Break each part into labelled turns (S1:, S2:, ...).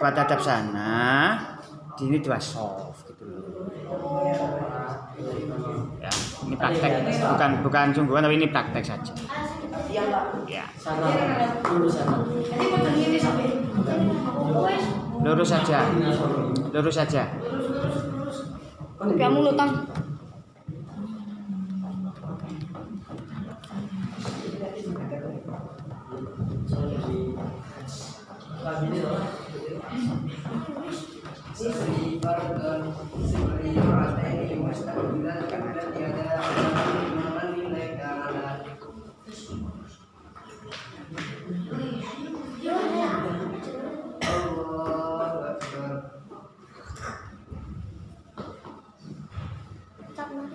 S1: Buat hadap sana, ini dua soft gitu loh. Ya, ini praktek, bukan sungguhan, tapi ini praktek saja. Ya. Lurus saja, lurus saja.
S2: Kamu lutang.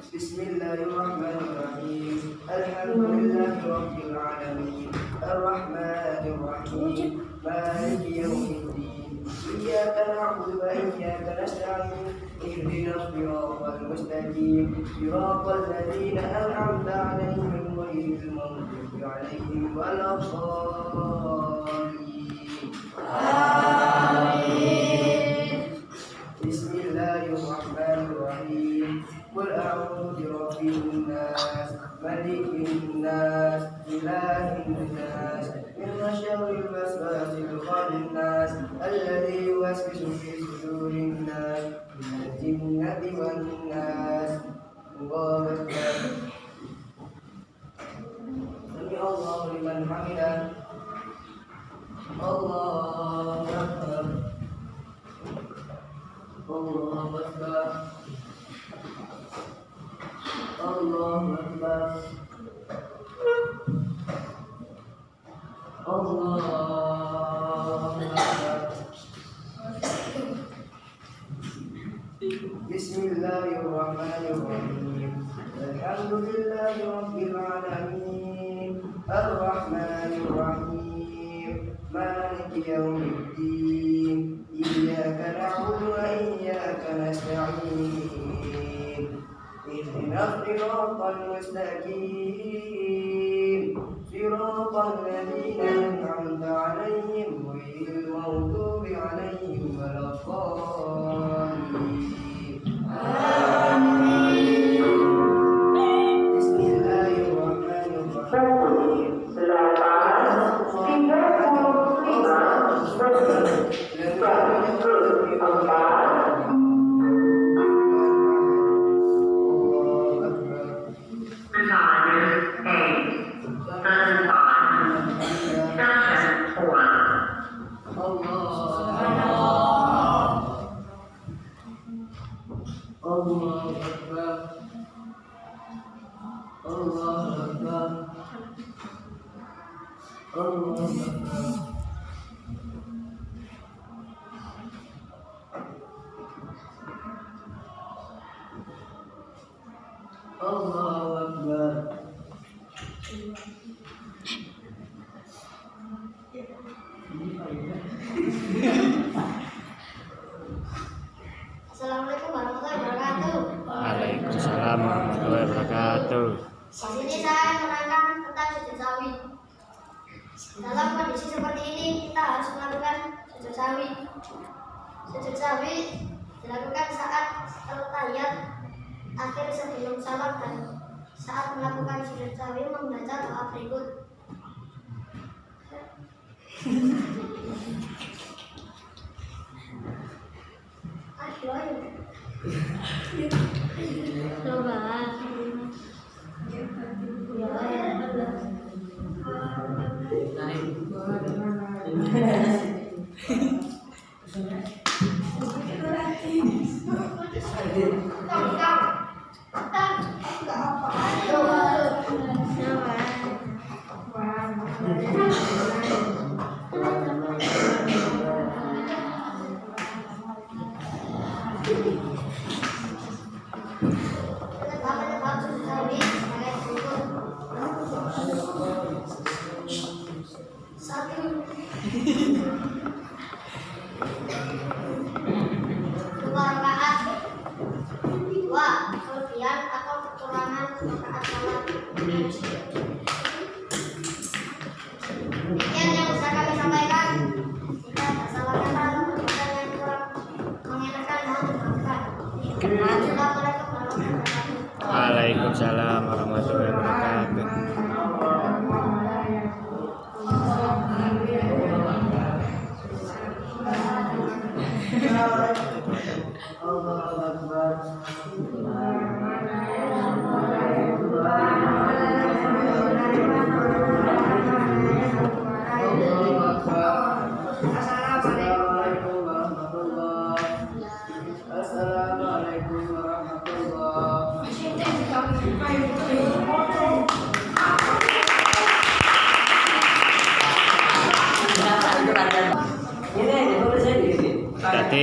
S3: Bismillahirrahmanirrahim. Alhamdulillahirabbil alamin. Arrahmanirrahim. Maliki yaumiddin. Iyyaka na'budu wa iyyaka nasta'in. Ihdinas siratal mustaqim. Siratal ladzina an'amta 'alaihim ghairil maghdubi 'alaihim waladdallin. Amin. Bismillahirrahmanirrahim. Qul a'udzu birabbin nas, malikin nas, ilahin nas, min syarril waswasil khannas, alladzi yuwaswisu fi sudurin nas, minal jinnati wan nas. Allahu akbar. Sami Allahu liman hamidah. Allahu akbar. Allahu akbar. Allahu akbar. Allahu akbar. Bismillahirrahmanirrahim. Alhamdulillahi rabbil alamin. Arrahmanirrahim. Maliki yaumiddin. Iyyaka na'budu wa iyyaka nasta'in. Ihdinas siratal mustaqim. Siratal ladzina an'amta 'alaihim ghairil maghdubi 'alaihim waladdallin. Amin. Bismillahirrahmanirrahim. Allahu Akbar.
S4: Assalamualaikum warahmatullahi wabarakatuh.
S1: Waalaikumsalam warahmatullahi wabarakatuh.
S4: Di sini saya menerangkan tentang sujud sawi. Dalam kondisi seperti ini kita harus melakukan sujud sawi. Sujud sawi dilakukan saat tahiyat akhir sebelum salam dan saat melakukan sujud sawi membaca doa berikut.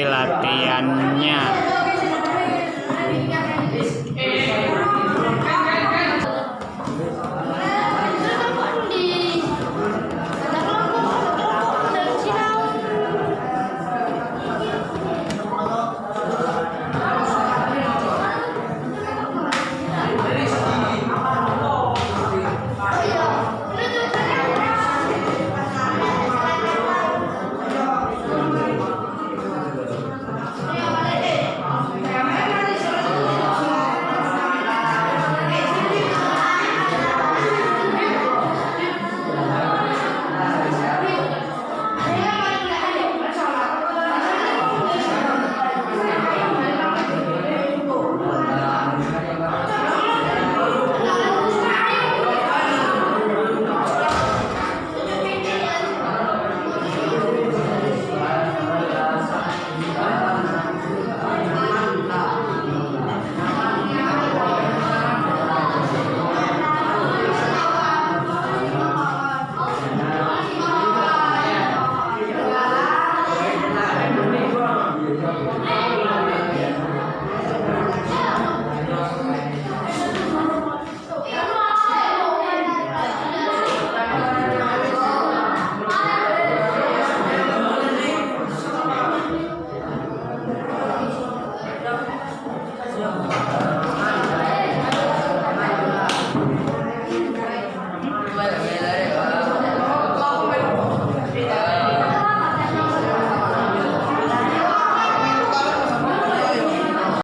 S1: latihannya.